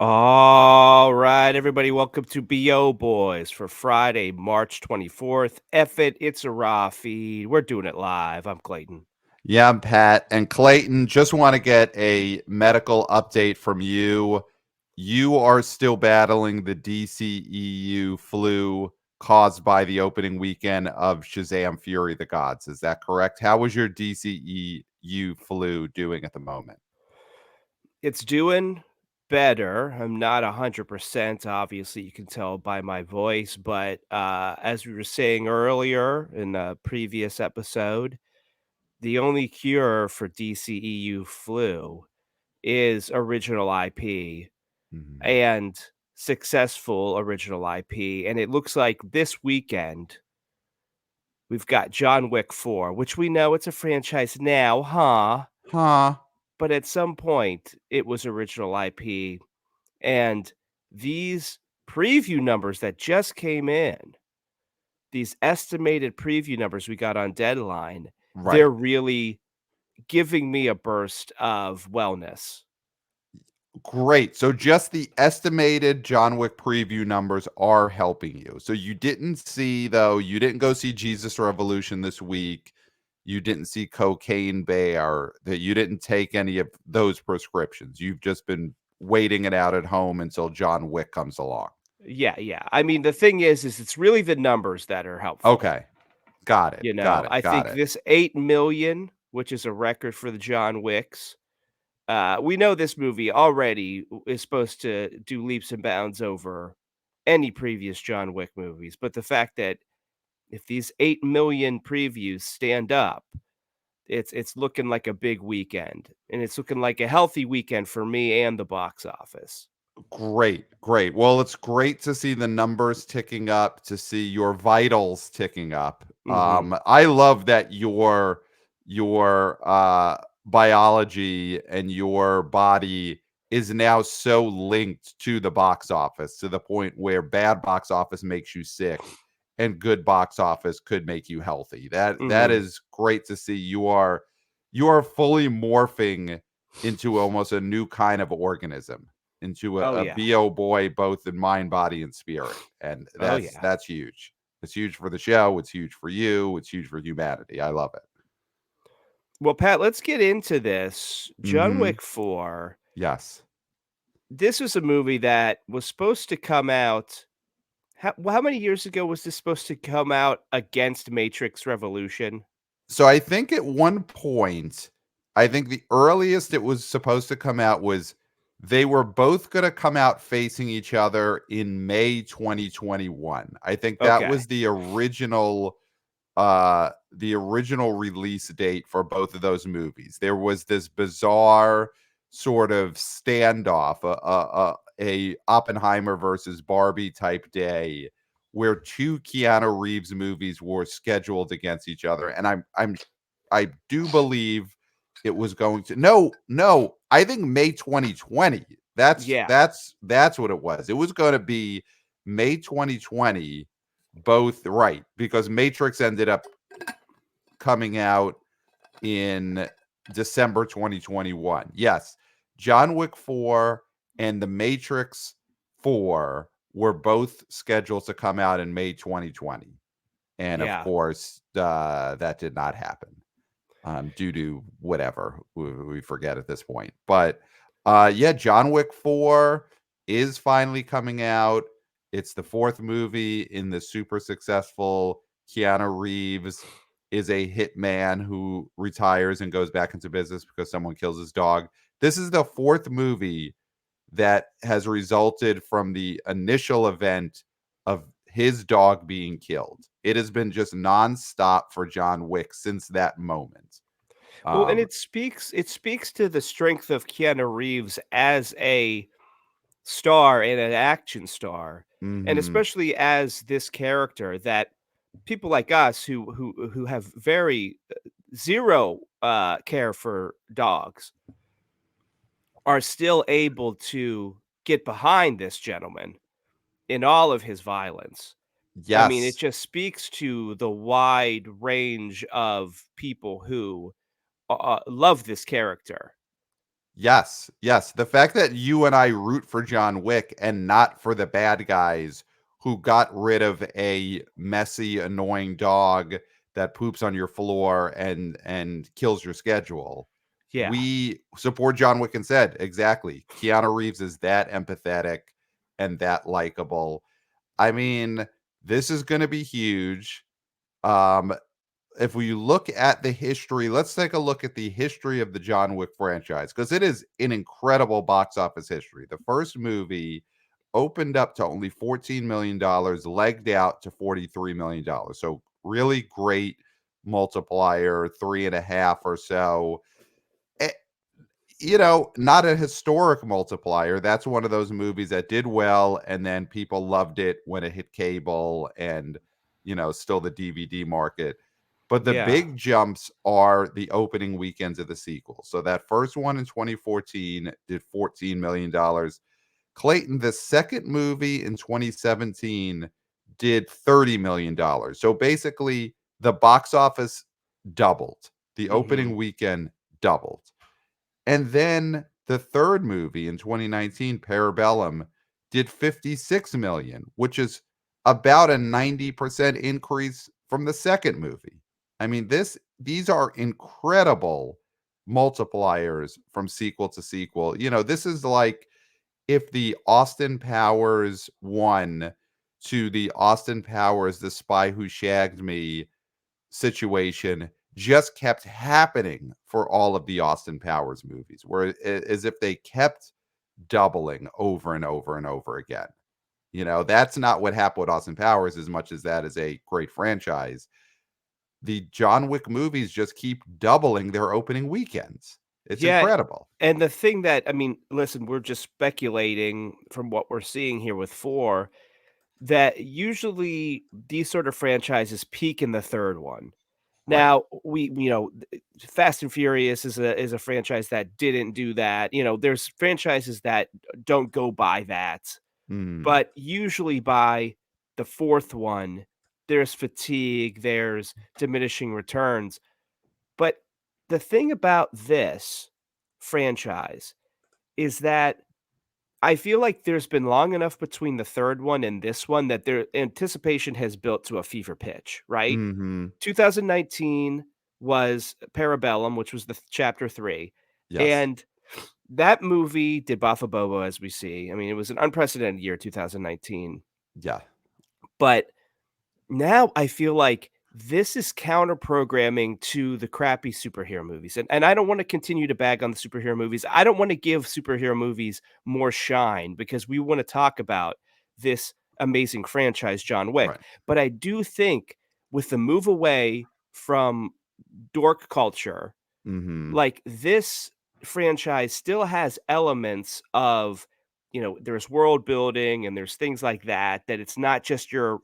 All right, everybody, welcome to BO Boys for Friday, March 24th. F it, it's a raw feed. We're doing it live. I'm Clayton. Yeah, I'm Pat. And Clayton, just want to get a medical update from you. You are still battling the DCEU flu caused by the opening weekend of Shazam Fury of the Gods. Is that correct? How is your DCEU flu doing at the moment? It's doing better. I'm not 100%. Obviously, you can tell by my voice, but as we were saying earlier in a previous episode, the only cure for DCEU flu is original IP Mhm. and successful original IP. And it looks like this weekend we've got John Wick 4, which we know it's a franchise now, huh? Huh. But at some point it was original IP. And these preview numbers that just came in, these estimated preview numbers we got on Deadline, they're Right. really giving me a burst of wellness. Great. So just the estimated John Wick preview numbers are helping you. So you didn't see, though, you didn't go see Jesus Revolution this week. You didn't see Cocaine Bear, that you didn't take any of those prescriptions. You've just been waiting it out at home until John Wick comes along. Yeah, yeah. I mean, the thing is it's really the numbers that are helpful. Okay. Got it. You know, Got it. I Got think it. this 8 million, which is a record for the John Wicks. We know this movie already is supposed to do leaps and bounds over any previous John Wick movies, but the fact that if these 8 million previews stand up, it's looking like a big weekend, and it's looking like a healthy weekend for me and the box office. Great, great. Well, it's great to see the numbers ticking up, to see your vitals ticking up. Mhm. I love that your biology and your body is now so linked to the box office to the point where bad box office makes you sick and good box office could make you healthy. That Mhm. is great to see. You are fully morphing into almost a new kind of organism, into Oh, a yeah. BO boy, both in mind, body, and spirit. And Oh, that's yeah. that's huge. It's huge for the show. It's huge for you. It's huge for humanity. I love it. Well, Pat, let's get into this. John Mm-hmm. Wick 4, Yes. this was a movie that was supposed to come out. How many years ago was this supposed to come out against Matrix Revolution? So I think at one point, I think the earliest it was supposed to come out was they were both going to come out facing each other in May 2021. I think that Okay. was the original release date for both of those movies. There was this bizarre sort of standoff, a Oppenheimer versus Barbie type day, where two Keanu Reeves movies were scheduled against each other, and I do believe it was going to no, I think May 2020. That's Yeah. that's that's what it was. It was going to be May 2020, both right, because Matrix ended up coming out in December 2021. Yes, John Wick 4 and The Matrix 4 were both scheduled to come out in May 2020. And of Yeah. course, that did not happen, due to whatever we forget at this point. But yeah, John Wick 4 is finally coming out. It's the fourth movie in the super successful Keanu Reeves is a hitman who retires and goes back into business because someone kills his dog. This is the fourth movie that has resulted from the initial event of his dog being killed. It has been just nonstop for John Wick since that moment. Well, and Um, it speaks to the strength of Keanu Reeves as a star and an action star, and mhm. especially as this character that people like us who have very zero care for dogs are still able to get behind this gentleman in all of his violence. I mean, it Yes. just speaks to the wide range of people who love this character. Yes, yes. The fact that you and I root for John Wick and not for the bad guys who got rid of a messy, annoying dog that poops on your floor and kills your schedule. Yeah. We support John Wick instead. Exactly. Keanu Reeves is that empathetic and that likable. I mean, this is going to be huge. Um, if we look at the history, let's take a look at the history of the John Wick franchise because it is an incredible box office history. The first movie opened up to only $14 million, legged out to $43 million. So, really great multiplier, three and a half or so. Eh, not a historic multiplier. That's one of those movies that did well, and then people loved it when it hit cable and, still the DVD market. But the Yeah. big jumps are the opening weekends of the sequel. So that first one in 2014 did $14 million. Clayton, the second movie in 2017 did $30 million. So basically, the box office doubled. The Mhm. opening weekend doubled. And then the third movie in 2019, Parabellum, did 56 million, which is about a 90% increase from the second movie. I mean, these are incredible multipliers from sequel to sequel. This is like if the Austin Powers 1 to the Austin Powers The Spy Who Shagged Me situation just kept happening for all of the Austin Powers movies, where as if they kept doubling over and over and over again. That's not what happened with Austin Powers as much as that is a great franchise. The John Wick movies just keep doubling their opening weekends. It's Yeah, incredible. and the thing that I mean, listen, we're just speculating from what we're seeing here with 4, that usually these sort of franchises peak in the 3rd one. Right. Now, Fast and Furious is a franchise that didn't do that. There's franchises that don't go by that, Mhm. but usually by the 4th one, there's fatigue, there's diminishing returns. But the thing about this franchise is that I feel like there's been long enough between the 3rd one and this one that their anticipation has built to a fever pitch, right? Mhm. 2019 was Parabellum, which was the chapter 3, Yes. and that movie did Bobo, as we see. I mean, it was an unprecedented year, 2019, Yeah. but now I feel like this is counter programming to the crappy superhero movies, and I don't wanna continue to bag on the superhero movies. I don't wanna give superhero movies more shine because we wanna talk about this amazing franchise, John Wick, Right. but I do think with the move away from dork culture, Mhm. like, this franchise still has elements of, there's world building and there's things like that, that it's not just your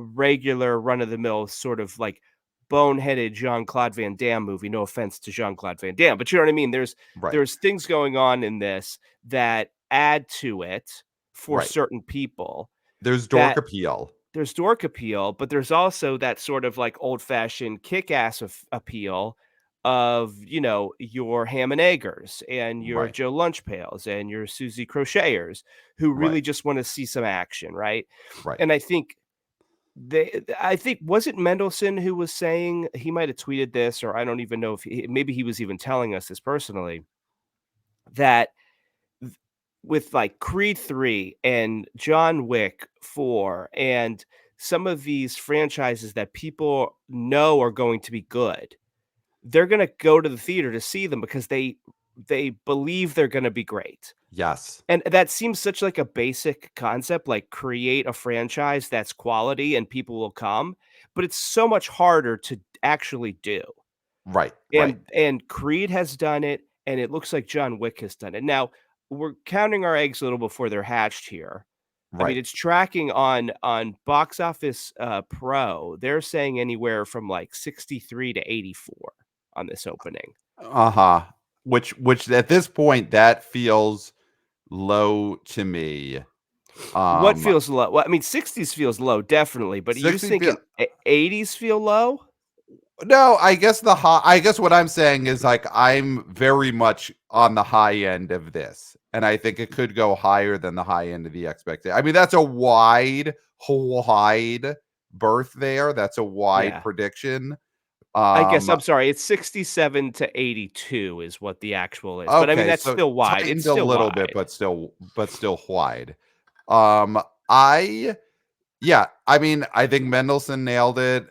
regular run-of-the-mill sort of, like, boneheaded Jean-Claude Van Damme movie, no offense to Jean-Claude Van Damme, but you know what I mean? There's Right. there's things going on in this that add to it for Right. certain people There's dork that appeal. there's dork appeal, but there's also that sort of like old-fashioned kick-ass appeal of, your ham and eggers and your Right. Joe Lunch Pails and your Susie Crocheters who Right. really just wanna see some action, right? Right. And I think was it Mendelsohn who was saying he might have tweeted this, or I don't even know if maybe he was even telling us this personally, that th with, like, Creed 3 and John Wick 4 and some of these franchises that people know are going to be good, they're gonna go to the theater to see them because they believe they're gonna be great. Yes. And that seems such like a basic concept, like create a franchise that's quality and people will come, but it's so much harder to actually do. Right. Right. And Creed has done it, and it looks like John Wick has done it. Now, we're counting our eggs a little before they're hatched here. I mean, Right. it's tracking on Box Office, Pro. They're saying anywhere from like 63 to 84 on this opening. Uh-huh. Which at this point that feels low to me. What Um feels low? Well, I mean, 60s feels low, definitely, but are you 60 feel thinking 80s feel low? No, I guess what I'm saying is, like, I'm very much on the high end of this, and I think it could go higher than the high end of the expectation. I mean, that's a wide berth there. That's a wide Yeah. prediction. I guess Um, I'm sorry, it's 67 to 82 is what the actual is, but I mean, okay, that's so still wide. It's tightened a still little bit, wide. but still wide. Um, I Yeah, I mean, I think Mendelsohn nailed it,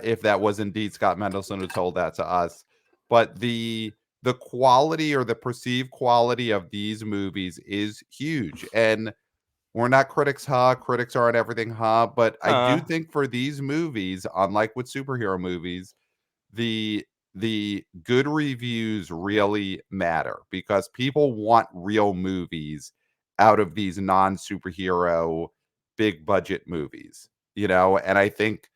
if that was indeed Scott Mendelsohn who told that to us. But the quality or the perceived quality of these movies is huge, and we're not critics, huh? Critics aren't everything, huh? But I do Uh, think for these movies, unlike with superhero movies, the the good reviews really matter because people want real movies out of these non-superhero big budget movies, and I think,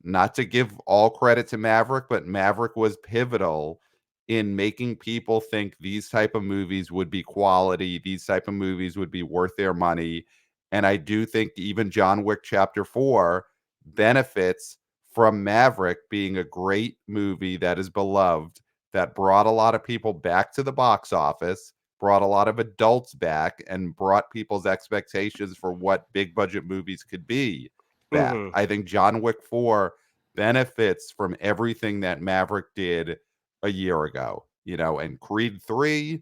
not to give all credit to Maverick, but Maverick was pivotal in making people think these type of movies would be quality, these type of movies would be worth their money. And I do think even John Wick Chapter 4 benefits from Maverick being a great movie that is beloved, that brought a lot of people back to the box office, brought a lot of adults back, and brought people's expectations for what big budget movies could be back. mhm. I think John Wick 4 benefits from everything that Maverick did a year ago, and Creed 3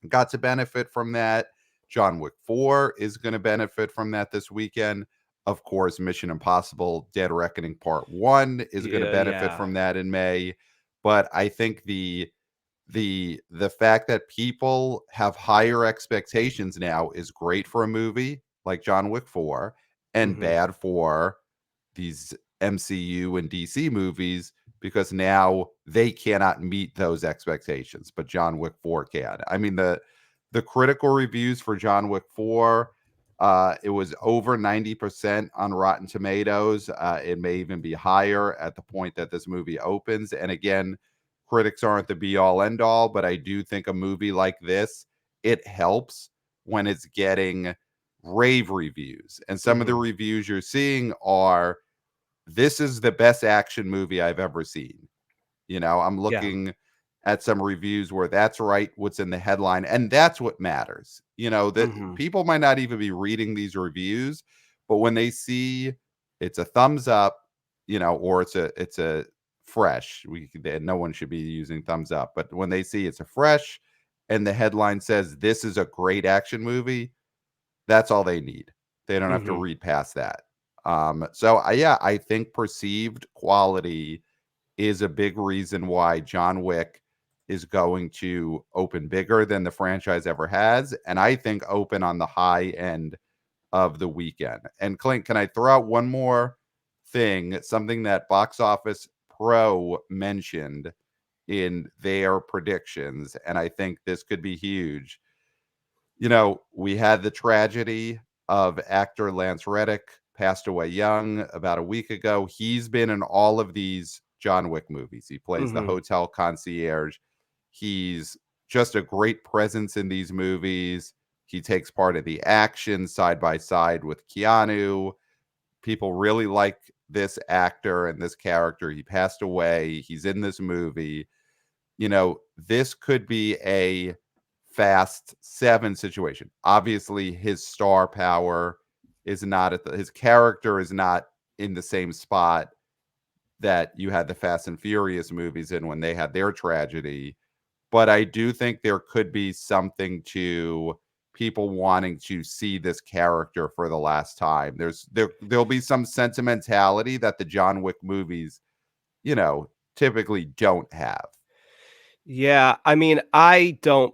got to benefit from that. John Wick 4 is going to benefit from that this weekend. Of course, Mission Impossible Dead Reckoning Part 1 is going to Yeah, benefit yeah. from that in May. But I think the fact that people have higher expectations now is great for a movie like John Wick 4 and Mhm, bad for these MCU and DC movies because now they cannot meet those expectations, but John Wick 4 can. I mean, the critical reviews for John Wick 4, it was over 90% on Rotten Tomatoes. It may even be higher at the point that this movie opens. And again, critics aren't the be all end all, but I do think a movie like this, it helps when it's getting rave reviews. And some of the mhm. reviews you're seeing are, this is the best action movie I've ever seen. I'm Yeah. looking at some reviews where that's right what's in the headline, and that's what matters. That Mhm, people might not even be reading these reviews, but when they see it's a thumbs up, or it's a fresh, no one should be using thumbs up, but when they see it's a fresh and the headline says this is a great action movie, that's all they need. They don't have to mhm. read past that. So I think perceived quality is a big reason why John Wick is going to open bigger than the franchise ever has, and I think open on the high end of the weekend. And Clint, can I throw out one more thing? Something that Box Office Pro mentioned in their predictions, and I think this could be huge. We had the tragedy of actor Lance Reddick passed away young about a week ago. He's been in all of these John Wick movies. He plays the Mhm, hotel concierge. He's just a great presence in these movies. He takes part of the action side by side with Keanu. People really like this actor and this character. He passed away. He's in this movie. This could be a Fast 7 situation. Obviously, his star power is not his character is not in the same spot that you had the Fast and Furious movies in when they had their tragedy. But I do think there could be something to people wanting to see this character for the last time. There'll be some sentimentality that the John Wick movies, typically don't have. Yeah, I mean, I don't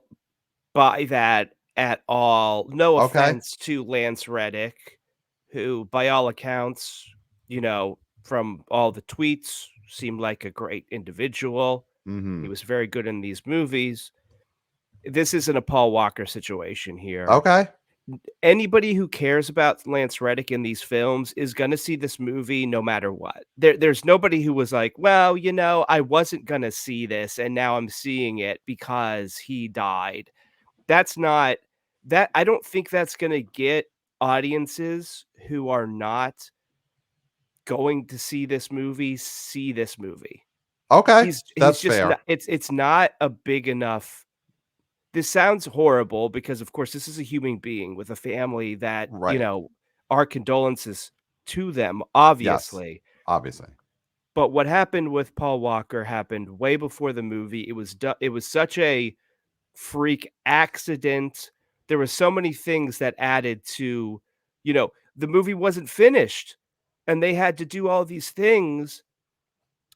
buy that at all. No Okay. offense to Lance Reddick, who, by all accounts, from all the tweets, seemed like a great individual. He Mhm. was very good in these movies. This isn't a Paul Walker situation here. Okay. Anybody who cares about Lance Reddick in these films is gonna see this movie no matter what. There's nobody who was like, "Well, I wasn't gonna see this, and now I'm seeing it because he died." That's not that I don't think that's gonna get audiences who are not going to see this movie. Okay, He's that's just not fair. it's not a big enough. This sounds horrible because, of course, this is a human being with a family that, Right. our condolences to them, Yes, obviously. obviously. But what happened with Paul Walker happened way before the movie. It was such a freak accident. There were so many things that added to, the movie wasn't finished, and they had to do all these things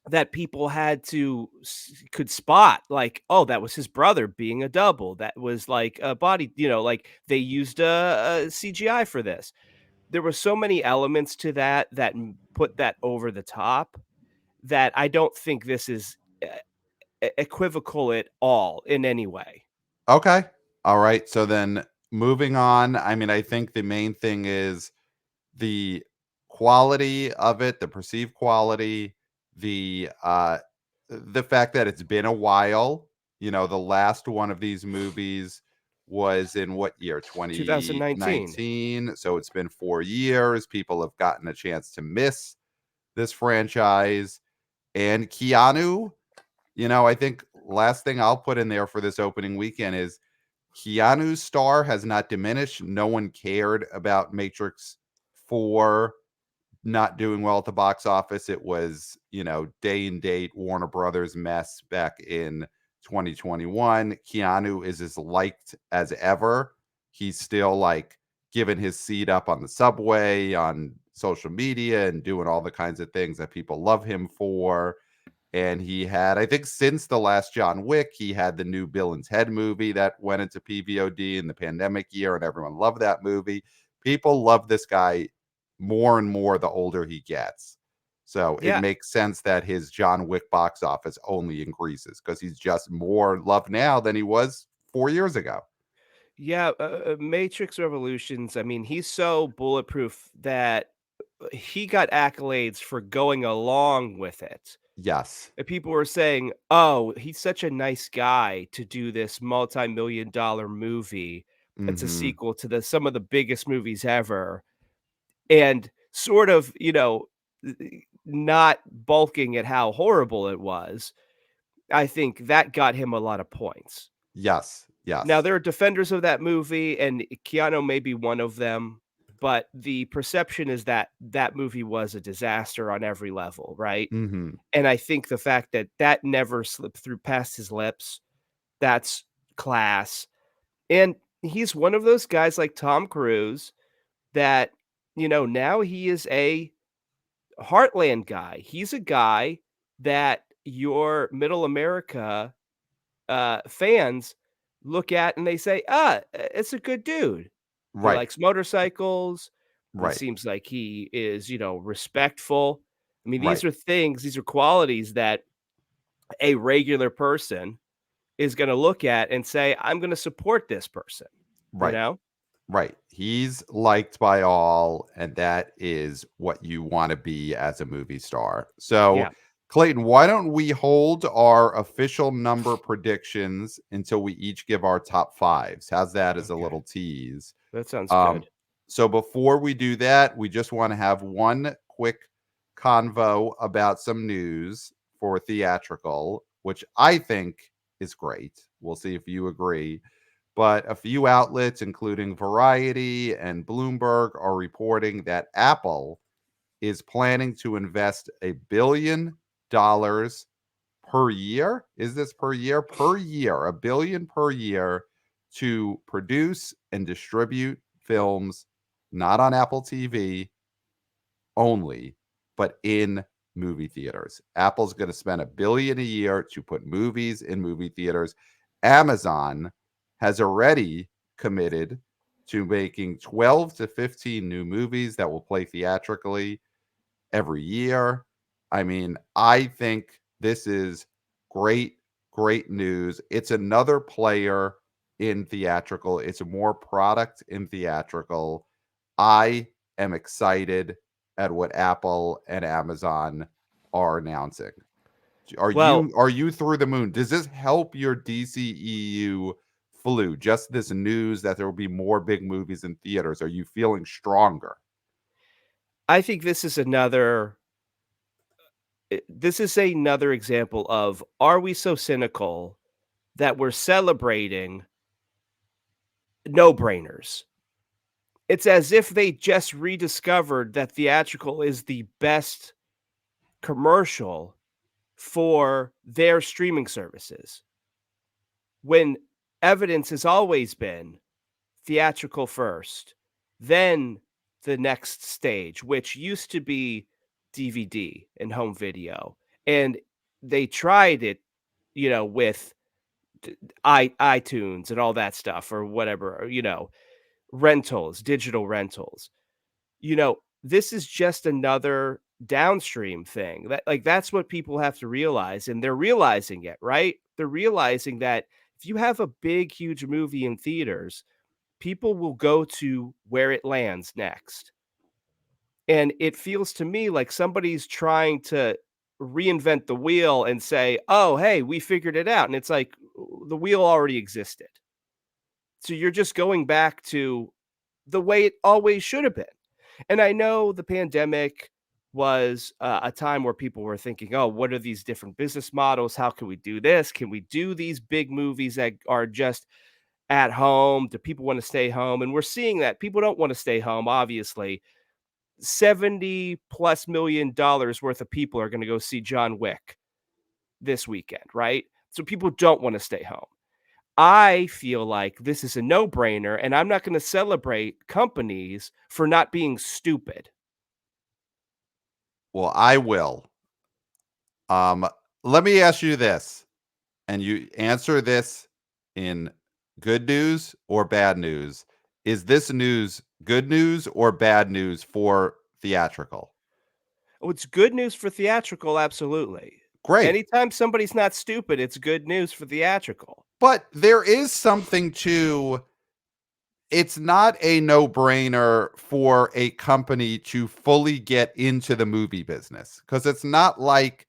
that people could spot, like, oh, that was his brother being a double. That was like a body, like they used a CGI for this. There were so many elements to that put that over the top that I don't think this is equivocal at all in any way. Okay. All right. So then moving on, I mean, I think the main thing is the quality of it, the perceived quality, the fact that it's been a while. The last one of these movies was in what year? 2019. 2019. So it's been 4 years. People have gotten a chance to miss this franchise. And Keanu, I think last thing I'll put in there for this opening weekend is Keanu's star has not diminished. No one cared about Matrix 4 not doing well at the box office. It was, day and date Warner Brothers mess back in 2021. Keanu is as liked as ever. He's still like giving his seat up on the subway, on social media, and doing all the kinds of things that people love him for. And he had, I think, since the last John Wick, he had the new Bill and Ted movie that went into PVOD in the pandemic year, and everyone loved that movie. People love this guy more and more the older he gets. So it Yeah. makes sense that his John Wick box office only increases because he's just more loved now than he was 4 years ago. Yeah, Matrix Revolutions, I mean, he's so bulletproof that he got accolades for going along with it. Yes. And people were saying, "Oh, he's such a nice guy to do this multi-million dollar movie. It's a Hmm. sequel to some of the biggest movies ever." And sort of, not bulking at how horrible it was. I think that got him a lot of points. Yes. Now, Yes. there are defenders of that movie, and Keanu may be one of them, but the perception is that that movie was a disaster on every level, right? Hmm. And I think the fact that that never slipped through past his lips, that's class. And he's one of those guys like Tom Cruise that, now he is a heartland guy. He's a guy that your middle America fans look at and they say, it's a good dude. He Right. likes motorcycles. He Right. seems like he is, respectful. I mean, Right. these are qualities that a regular person is going to look at and say, I'm going to support this person, you Right. know? Right. He's liked by all, and that is what you want to be as a movie star. So, Yeah. Clayton, why don't we hold our official number predictions until we each give our top fives? How's that as a Okay. little tease? That sounds Um, good. so before we do that, we just want to have one quick convo about some news for theatrical, which I think is great. We'll see if you agree. But a few outlets, including Variety and Bloomberg, are reporting that Apple is planning to invest $1 billion per year. Is this per year? Per year, 1 billion per year to produce and distribute films not on Apple TV only, but in movie theaters. Apple's going to spend 1 billion a year to put movies in movie theaters. Amazon has already committed to making 12 to 15 new movies that will play theatrically every year. I mean, I think this is great, great news. It's another player in theatrical, it's more product in theatrical. I am excited at what Apple and Amazon are announcing. Are Well, you through the moon? Does this help your DCEU flu? Just this news that there will be more big movies in theaters. Are you feeling stronger? I think this is another This is another example of, are we so cynical that we're celebrating no-brainers? It's as if they just rediscovered that theatrical is the best commercial for their streaming services, when evidence has always been theatrical first, then the next stage, which used to be DVD and home video. And they tried it, with iTunes and all that stuff or whatever, rentals, digital rentals. This is just another downstream thing. That's what people have to realize, and they're realizing it, right? They're realizing that if you have a big, huge movie in theaters, people will go to where it lands next. And it feels to me like somebody's trying to reinvent the wheel and say, "Oh, hey, we figured it out." And it's like the wheel already existed. So you're just going back to the way it always should have been. And I know the pandemic was a time where people were thinking, "Oh, what are these different business models? How can we do this? Can we do these big movies that are just at home? Do people want to stay home?" And we're seeing that people don't want to stay home, obviously. 70 plus $1 million worth of people are going to go see John Wick this weekend, right? So people don't want to stay home. I feel like this is a no-brainer, and I'm not gonna celebrate companies for not being stupid. Well, I will. Um, Let me ask you this, and you answer this in good news or bad news. Is this news good news or bad news for theatrical? Oh, it's good news for theatrical, absolutely. Great. Anytime somebody's not stupid, it's good news for theatrical. But there is something to it's not a no-brainer for a company to fully get into the movie business because it's not like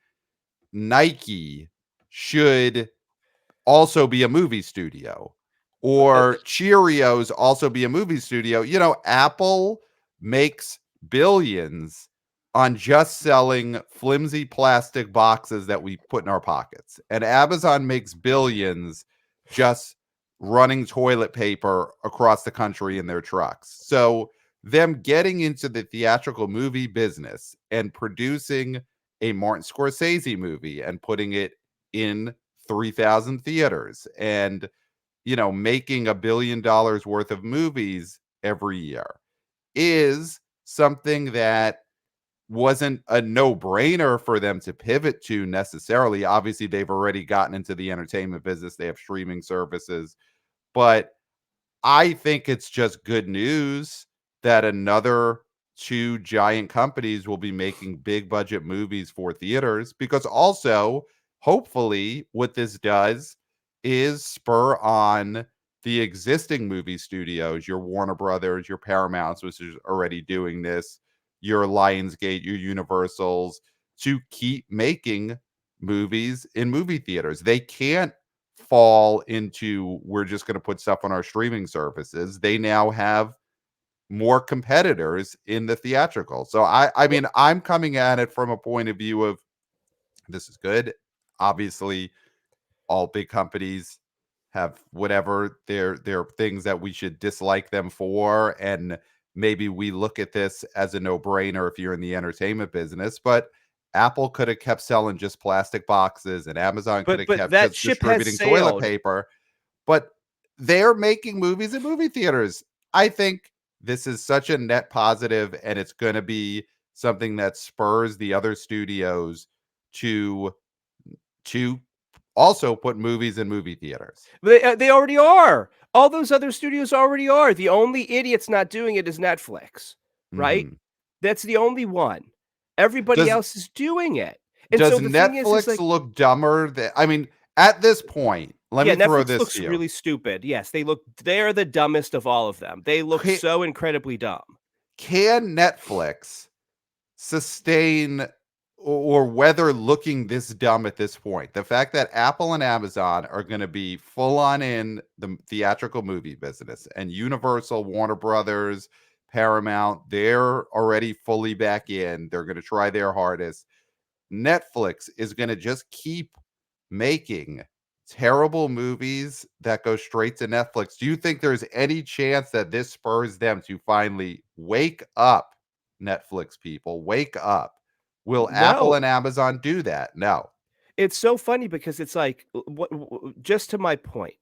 Nike should also be a movie studio or Cheerios also be a movie studio. Apple makes billions on just selling flimsy plastic boxes that we put in our pockets. And Amazon makes billions just running toilet paper across the country in their trucks. So them getting into the theatrical movie business and producing a Martin Scorsese movie and putting it in 3,000 theaters and making $1 billion worth of movies every year is something that wasn't a no-brainer for them to pivot to necessarily. Obviously, they've already gotten into the entertainment business. They have streaming services, but I think it's just good news that another two giant companies will be making big budget movies for theaters because also, hopefully, what this does is spur on the existing movie studios, your Warner Brothers, your Paramounts, which is already doing this, your Lionsgate, your Universals, to keep making movies in movie theaters. They can't fall into we're just going to put stuff on our streaming services. They now have more competitors in the theatrical. So I Well, mean, I'm coming at it from a point of view of this is good. Obviously, all big companies have whatever their things that we should dislike them for, and maybe we look at this as a no-brainer if you're in the entertainment business, but Apple could have kept selling just plastic boxes and Amazon could have but kept that just ship has distributing toilet sailed. paper, but they're making movies in movie theaters. I think this is such a net positive, and it's going to be something that spurs the other studios to to also put movies in movie theaters. They already are. All those other studios already are. The only idiot's not doing it is Netflix, right? Mhm. That's the only one. Everybody Does else is doing it. And does so the thing is Netflix like, look dumber than I mean, at this point, let yeah, me throw Netflix this looks to you. really stupid. Yes, they're the dumbest of all of them. They look Ca so incredibly dumb. can Netflix sustain or whether looking this dumb at this point? The fact that Apple and Amazon are gonna be full on in the theatrical movie business and Universal, Warner Brothers, Paramount, they're already fully back in. They're gonna try their hardest. Netflix is going to just keep making terrible movies that go straight to Netflix, do you think there's any chance that this spurs them to finally wake up? Netflix people, wake up. Will Apple No. and Amazon do that? No. It's so funny because it's like, just to my point,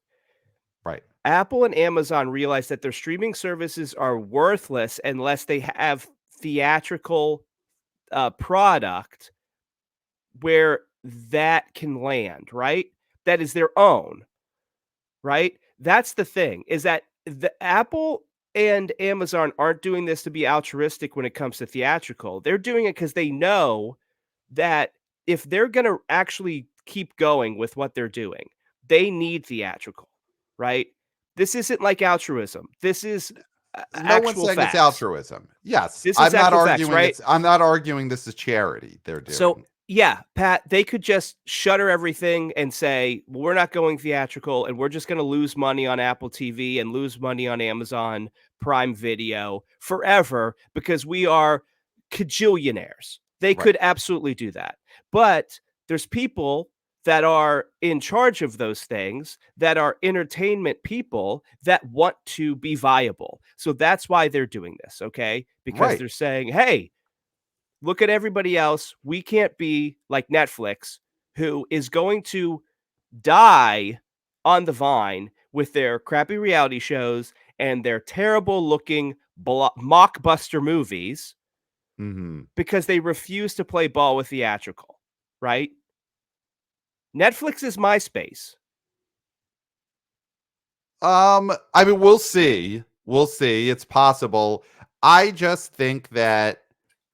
Right. Apple and Amazon realize that their streaming services are worthless unless they have theatrical, product where that can land, right? That is their own, right? That's the thing, is that the Apple and Amazon aren't doing this to be altruistic when it comes to theatrical. They're doing it because they know that if they're gonna actually keep going with what they're doing, they need theatrical, right? This isn't like altruism. This is No one's actual saying it's facts. altruism. Yes, This is actual facts, right? I'm not arguing this is charity they're So, doing. yeah, Pat, they could just shutter everything and say, well, we're not going theatrical and we're just going to lose money on Apple TV and lose money on Amazon Prime Video forever because we are cajillionaires. They Right. could absolutely do that. But there's people that are in charge of those things that are entertainment people that want to be viable. So that's why they're doing this, okay? Because Right. they're saying, hey, look at everybody else. We can't be like Netflix, who is going to die on the vine with their crappy reality shows and their terrible looking mockbuster movies Mhm. because they refuse to play ball with theatrical, right? Netflix is MySpace. I mean, we'll see. We'll see. It's possible. I just think that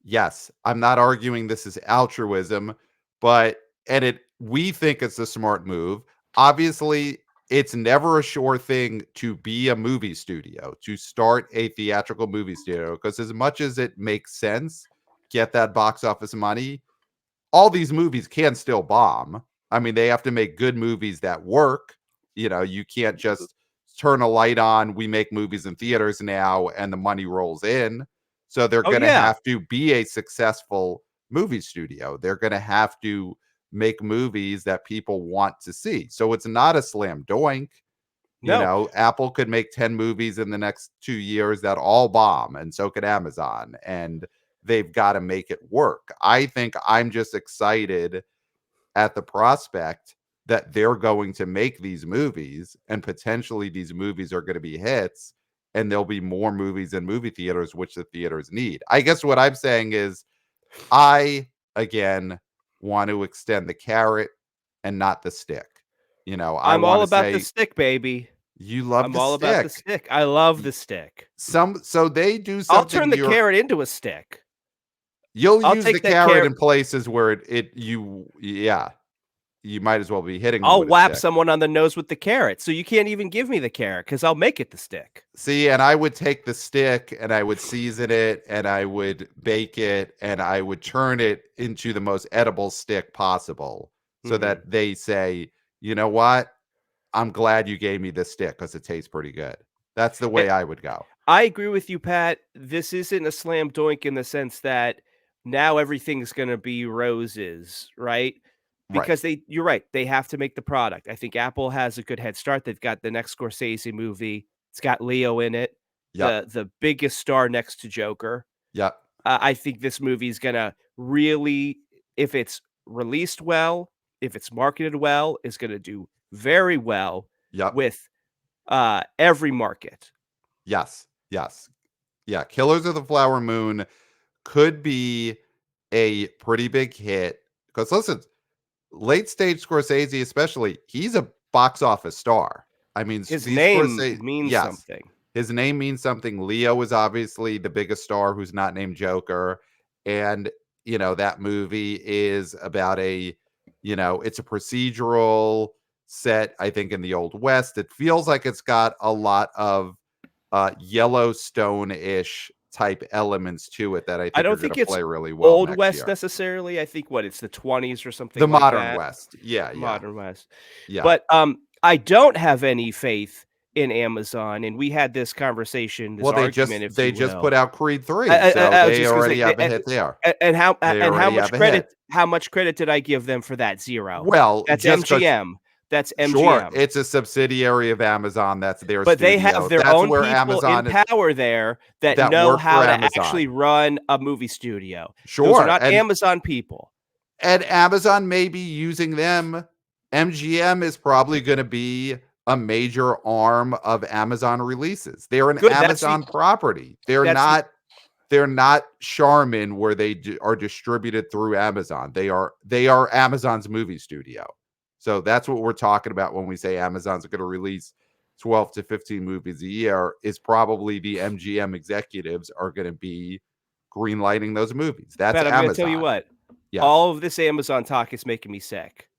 yes, I'm not arguing this is altruism, but and it we think it's a smart move. Obviously, it's never a sure thing to be a movie studio, to start a theatrical movie studio, because as much as it makes sense, get that box office money, all these movies can still bomb. I mean, they have to make good movies that work. You know, you can't just turn a light on, we make movies in theaters now, and the money rolls in. So they're Oh, going to yeah. have to be a successful movie studio. They're going to have to make movies that people want to see. So it's not a slam doink. You No, know, Apple could make 10 movies in the next 2 years that all bomb, and so could Amazon. And they've got to make it work. I think I'm just excited at the prospect that they're going to make these movies, and potentially these movies are going to be hits, and there'll be more movies in movie theaters, which the theaters need. I guess what I'm saying is, I, again, want to extend the carrot and not the stick. You know, I I'm want all to about the say, stick, baby. you love I'm the all about the stick. stick. I love Y- the stick. so they do I'll something turn the you're carrot into a stick. you'll I'll use the take that carrot carrot. in places where yeah, you might as well be hitting them I'll with a whap stick. someone on the nose with the carrot, so you can't even give me the carrot because 'cause I'll make it the stick. See, and I would take the stick and I would season it and I would bake it and I would turn it into the most edible stick possible so Mhm. that they say, "You know what? I'm glad you gave me this stick because it tastes pretty good." That's the And way I would go. I agree with you, Pat. This isn't a slam dunk in the sense that now everything's gonna be roses, right? Right. Because you're right, they have to make the product. I think Apple has a good head start. They've got the next Scorsese movie. It's got Leo in it, Yep. the biggest star next to Joker. Yep. I think this movie's gonna really, if it's released well, if it's marketed well, is gonna do very well Yep. with, every market. Yes. Yes. Yeah. Killers of the Flower Moon could be a pretty big hit because listen, late stage Scorsese, especially, he's a box office star. I mean, His these name Scorsese, means yes, something. his name means something. Leo is obviously the biggest star who's not named Joker. And, you know, that movie is about it's a procedural set, I think, in the Old West. It feels like it's got a lot of Yellowstone-ish type elements to it that I I think are don't going to think it's play really well Old next West year. necessarily. I think it's the 20s or The something like modern that. West. Yeah, yeah. Modern West. Yeah. But, I don't have any faith in Amazon, and we had this conversation, this Well, argument, if they you just will. put out Creed 3, so I was they just gonna already say, have a hit there. They and already have a hit. how much credit did I give them for that? 0. Well, That's just because MGM. That's sure, MGM. it's a subsidiary of Amazon, that's their But they have studio. their That's own where people in Amazon power there that that know work for how to actually Amazon. run a movie studio. Those are Sure, not Amazon people. and Amazon may be using them. MGM is probably gonna be a major arm of Amazon releases. They're an Good. Amazon property. That's the They're not Charmin where they are distributed through Amazon. They are Amazon's movie studio. So that's what we're talking about when we say Amazon's going to release 12 to 15 movies a year, is probably the MGM executives are going to be greenlighting those movies. That's but I'm gonna tell you Amazon. what, Yes. all of this Amazon talk is making me sick.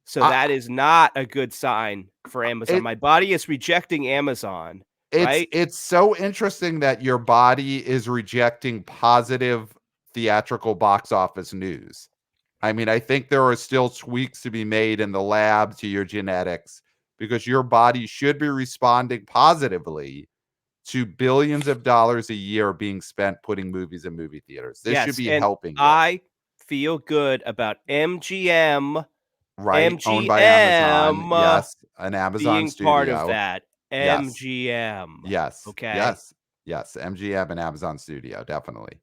So I, that is not a good sign for Amazon. it My body is rejecting Amazon, right? it's so interesting that your body is rejecting positive theatrical box office news. I mean, I think there are still tweaks to be made in the lab to your genetics, because your body should be responding positively to billions of dollars a year being spent putting movies in movie theaters. This should Yes, be and helping you, I feel good about MGM right? Owned by Amazon. MGM Yes, an Amazon being part of studio. that. Yes, MGM, yes, okay? yes, yes. MGM and Amazon studio, definitely.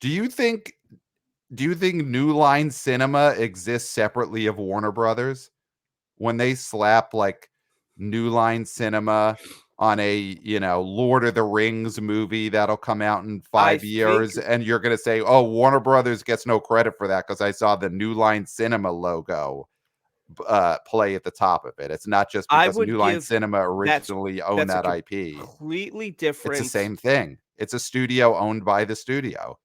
Do you think do you think New Line Cinema exists separately of Warner Brothers? When they slap like New Line Cinema on a, Lord of the Rings movie that'll come out in I 5 think years, and you're going to say, "Oh, Warner Brothers gets no credit for that because I saw the New Line Cinema logo play at the top of it." It's not just I because would New Line give Cinema that's originally owned that's a that IP. completely It's the different. same thing. It's a studio owned by the studio.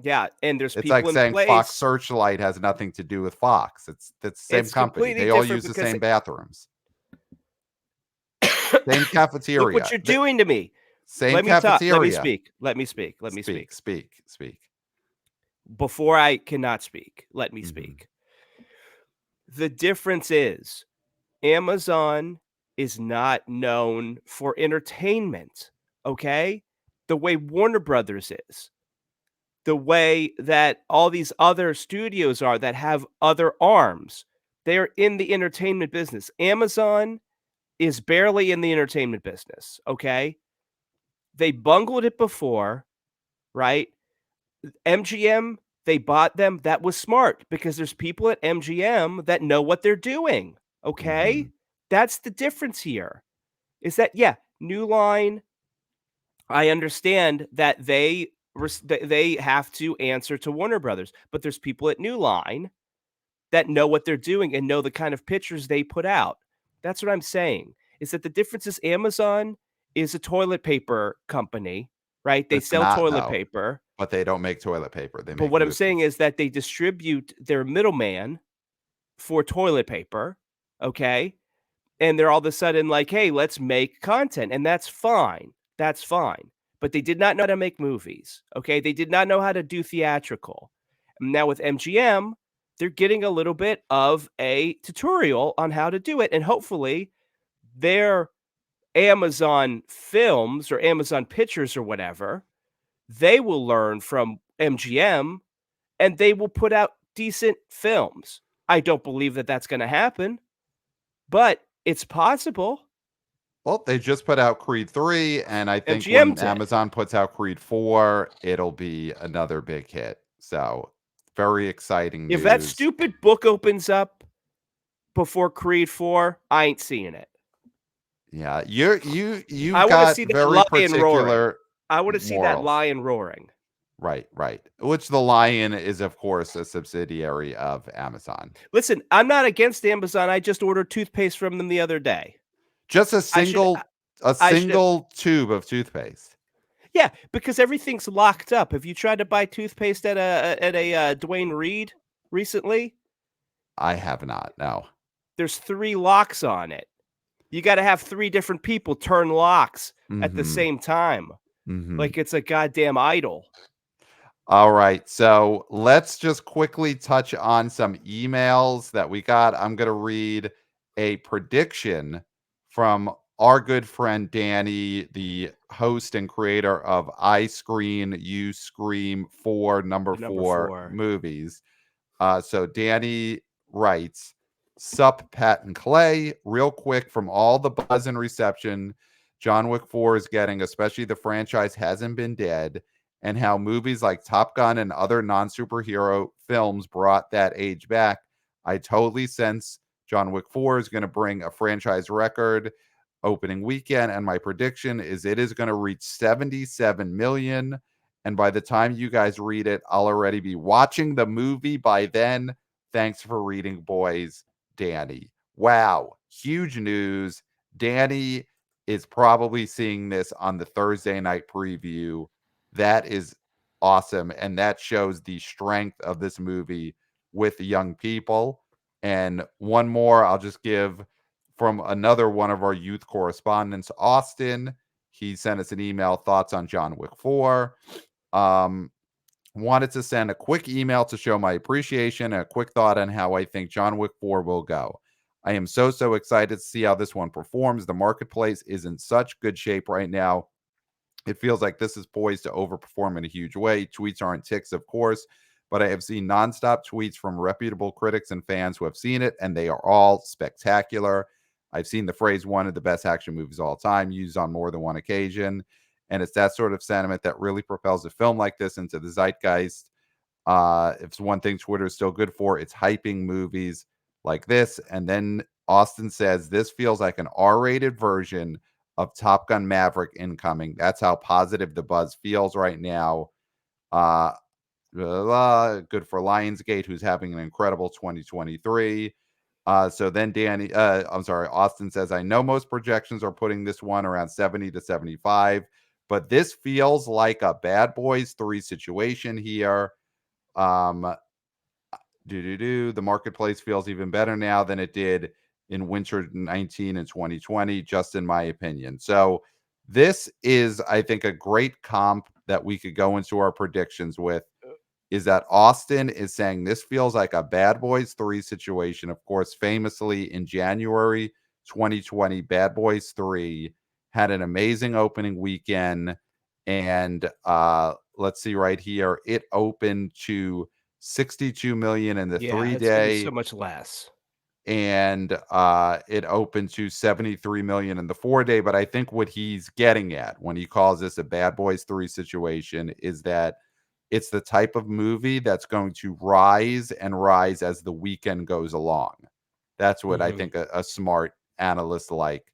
Yeah, and there's It's like people in saying Fox place. Searchlight has nothing to do with Fox. It's the same It's company. completely They all different use the because same bathrooms. Same look what cafeteria. you're doing to me. Same Let me talk. Let me cafeteria. speak. Let me speak. Let me Speak, speak. speak, speak. Before I cannot speak, let me Mhm, speak. The difference is Amazon is not known for entertainment, okay? The way Warner Brothers is, the way that all these other studios are that have other arms. They're in the entertainment business. Amazon is barely in the entertainment business, okay? They bungled it before, right? MGM, they bought them. That was smart because there's people at MGM that know what they're doing. Okay. mhm, That's the difference here. Is that, yeah, New Line, I understand that they have to answer to Warner Brothers, but there's people at New Line that know what they're doing and know the kind of pictures they put out. That's what I'm saying. Is that the difference is Amazon is a toilet paper company, right? They It's sell not, toilet though, paper. but they don't make toilet paper, they But make what I'm saying movies. is that they distribute their middleman for toilet paper, okay? And they're all of a sudden like, "Hey, let's make content," and that's fine. That's fine. But they did not know how to make movies, okay? They did not know how to do theatrical. Now with MGM, they're getting a little bit of a tutorial on how to do it, and hopefully their Amazon films or Amazon pictures or whatever, they will learn from MGM and they will put out decent films. I don't believe that that's gonna happen, but it's possible. Well, they just put out Creed 3, and I think MGM when did. Amazon puts out Creed 4, it'll be another big hit. So, very exciting If that news. stupid book opens up before Creed 4, I ain't seeing it. Yeah, you've I wanna got see that very lion roaring. particular I wanna see that morals. lion roaring. Right, right. Which the Lion is, of course, a subsidiary of Amazon. Listen, I'm not against Amazon, I just ordered toothpaste from them the other day. Just I should a I should single tube of toothpaste. Yeah, because everything's locked up. Have you tried to buy toothpaste at a, Duane Reade recently? I have not. No. There's 3 locks on it. You gotta have 3 different people turn locks at the Mhm. same time, Mhm. like it's a goddamn idol. All right. So, let's just quickly touch on some emails that we got. I'm going to read a prediction from our good friend Danny, the host and creator of I Screen, You Scream 4, number The number 4 4. movies. So Danny writes, Sup, Pat and Clay. Real quick, from all the buzz and reception John Wick 4 is getting, especially the franchise hasn't been dead, and how movies like Top Gun and other non superhero films brought that age back, I totally sense John Wick 4 is going to bring a franchise record opening weekend. And my prediction is it is going to reach 77 million. And by the time you guys read it, I'll already be watching the movie by then. Thanks for reading, boys. Danny. Wow. Huge news. Danny is probably seeing this on the Thursday night preview. That is awesome. And that shows the strength of this movie with young people. And one more I'll just give from another one of our youth correspondents, Austin. He sent us an email, thoughts on John Wick 4. Wanted to send a quick email to show my appreciation and a quick thought on how I think John Wick 4 will go. I am so excited to see how this one performs. The marketplace is in such good shape right now. It feels like this is poised to overperform in a huge way. Tweets aren't ticks, of course, but I have seen nonstop tweets from reputable critics and fans who have seen it, and they are all spectacular. I've seen the phrase one of the best action movies of all time used on more than one occasion. And it's that sort of sentiment that really propels a film like this into the zeitgeist. If it's one thing Twitter is still good for, it's hyping movies like this. And then Austin says this feels like an R-rated version of Top Gun Maverick incoming. That's how positive the buzz feels right now. Good for Lionsgate, who's having an incredible 2023. So then Austin says, I know most projections are putting this one around 70 to 75, but this feels like a Bad Boys 3 situation here. The marketplace feels even better now than it did in winter 19 and 2020, just in my opinion. So this is, I think, a great comp that we could go into our predictions with, is that Austin is saying this feels like a Bad Boys 3 situation. Of course, famously in January 2020, Bad Boys 3 had an amazing opening weekend. And let's see right here, it opened to 62 million in the Yeah, it was so 3-day, much less. and it opened to 73 million in the 4-day. But I think what he's getting at when he calls this a Bad Boys 3 situation is that it's the type of movie that's going to rise and rise as the weekend goes along. That's what I Mhm. think a smart analyst like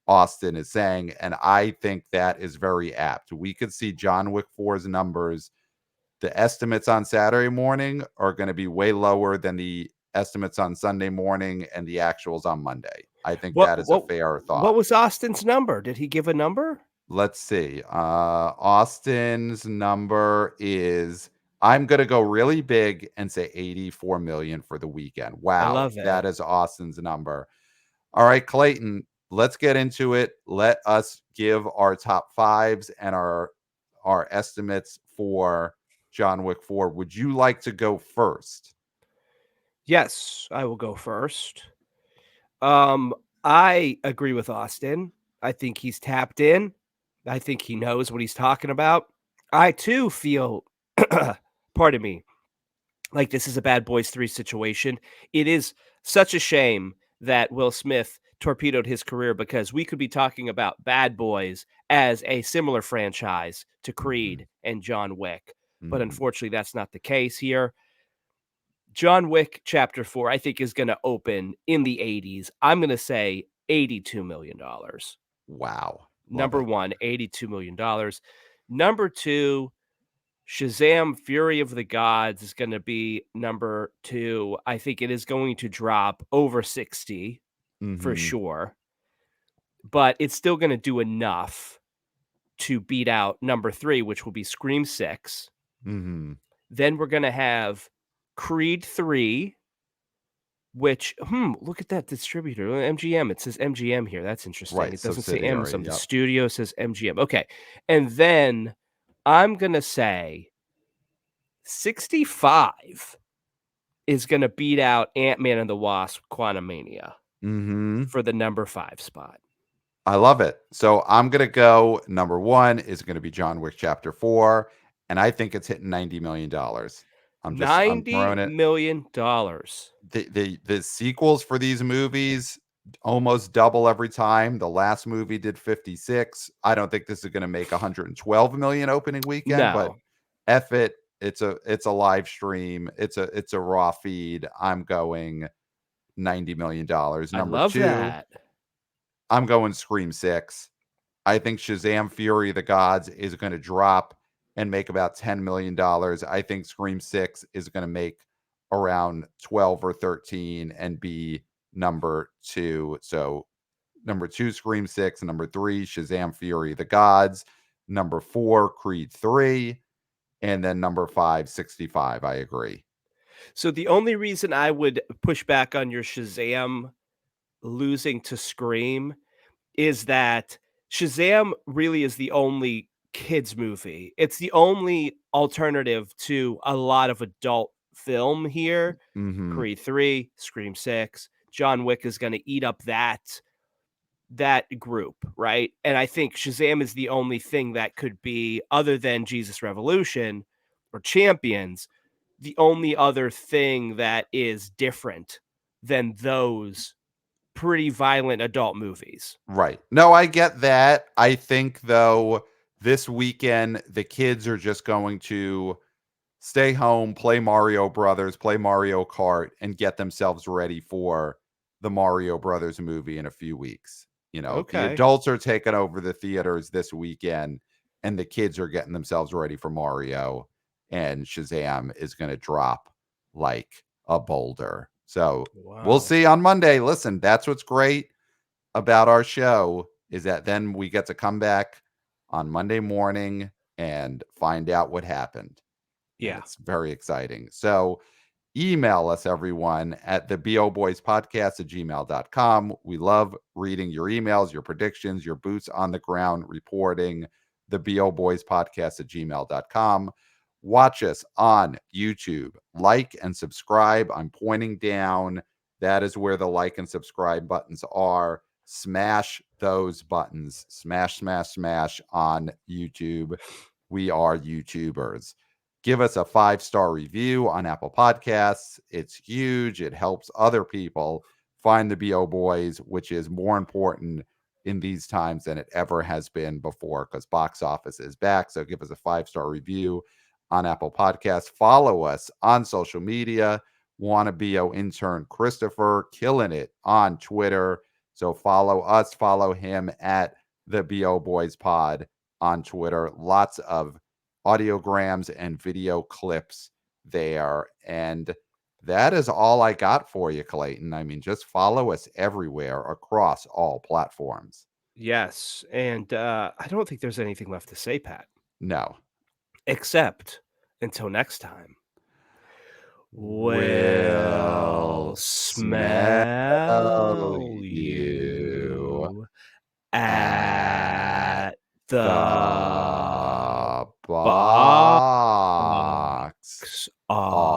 Austin is saying. And I think that is very apt. We could see John Wick 4's numbers. The estimates on Saturday morning are going to be way lower than the estimates on Sunday morning and the actuals on Monday. I think What that is a what fair what thought. was Austin's number? Did he give a number? Let's see. Austin's number is, I'm going to go really big and say 84 million for the weekend. I Wow. love it. That is Austin's number. All right, Clayton, let's get into it. Let us give our top fives and our estimates for John Wick 4. Would you like to go first? Yes, I will go first. Um, I agree with Austin. I think he's tapped in. I think he knows what he's talking about. I too feel, pardon me, like this is a Bad Boys 3 situation. It is such a shame that Will Smith torpedoed his career because we could be talking about Bad Boys as a similar franchise to Mhm, Creed and John Wick. But mhm. unfortunately, that's not the case here. John Wick Chapter 4, I think, is going to open in the 80s. I'm going to say $82 million. Wow. Love Number it. one, $82 million. Number two, Shazam Fury of the Gods is going to be number two. I think it is going to drop over 60 for Mhm, sure, but it's still going to do enough to beat out number three, which will be Scream 6. mhm. Then we're going to have Creed 3, which, look at that distributor, MGM. It says MGM here. That's interesting. Right, It doesn't say Amazon. subsidiary, The yep. studio says MGM. Okay. And then I'm going to say 65 is going to beat out Ant-Man and the Wasp: Quantumania Mhm. for the number 5 spot. I love it. So I'm gonna go number 1 is gonna be John Wick Chapter 4, and I think it's hitting $90 million. I'm $90 throwing it. million dollars. The sequels for these movies almost double every time. The last movie did 56. I don't think this is gonna make 112 million opening weekend, but No, F it. It's a live stream. It's a raw feed. I'm going $90 million. I Number love 2, that. I'm going Scream 6. I think Shazam! Fury of the Gods is going to drop and make about $10 million. I think Scream 6 is going to make around 12 or 13 and be number 2. So number 2, Scream 6. Number 3, Shazam! Fury of the Gods. Number 4, Creed 3. And then number 5, 65. I agree. So the only reason I would push back on your Shazam losing to Scream is that Shazam really is the only kids movie. It's the only alternative to a lot of adult film here. Mhm. Creed 3, Scream 6, John Wick is gonna eat up that group, right? And I think Shazam is the only thing that could be, other than Jesus Revolution or Champions, the only other thing that is different than those pretty violent adult movies. Right. No, I get that. I think though this weekend the kids are just going to stay home, play Mario Brothers, play Mario Kart, and get themselves ready for the Mario Brothers movie in a few weeks. The Okay. adults are taking over the theaters this weekend, and the kids are getting themselves ready for Mario, and Shazam is going to drop like a boulder. So we'll Wow. see on Monday. Listen, that's what's great about our show is that then we get to come back on Monday morning and find out what happened. And Yeah. it's very exciting. So email us, everyone, at theboboyspodcast@gmail.com. We love reading your emails, your predictions, your boots on the ground reporting. Theboboyspodcast@gmail.com. Watch us on YouTube. Like and subscribe. I'm pointing down. That is where the like and subscribe buttons are. Smash those buttons. Smash, smash, smash on YouTube. We are YouTubers. Give us a 5-star review on Apple Podcasts. It's huge. It helps other people find the BO Boys, which is more important in these times than it ever has been before because box office is back. So give us a 5-star review on Apple Podcasts. Follow us on social media. Wanna BO intern Christopher, killing it on Twitter. So follow us, follow him at the BO Boys Pod on Twitter. Lots of audiograms and video clips there. And that is all I got for you, Clayton. I mean, just follow us everywhere across all platforms. Yes. And I don't think there's anything left to say, Pat, No. except until next time. We'll Will smell smell you you at at the the box box office.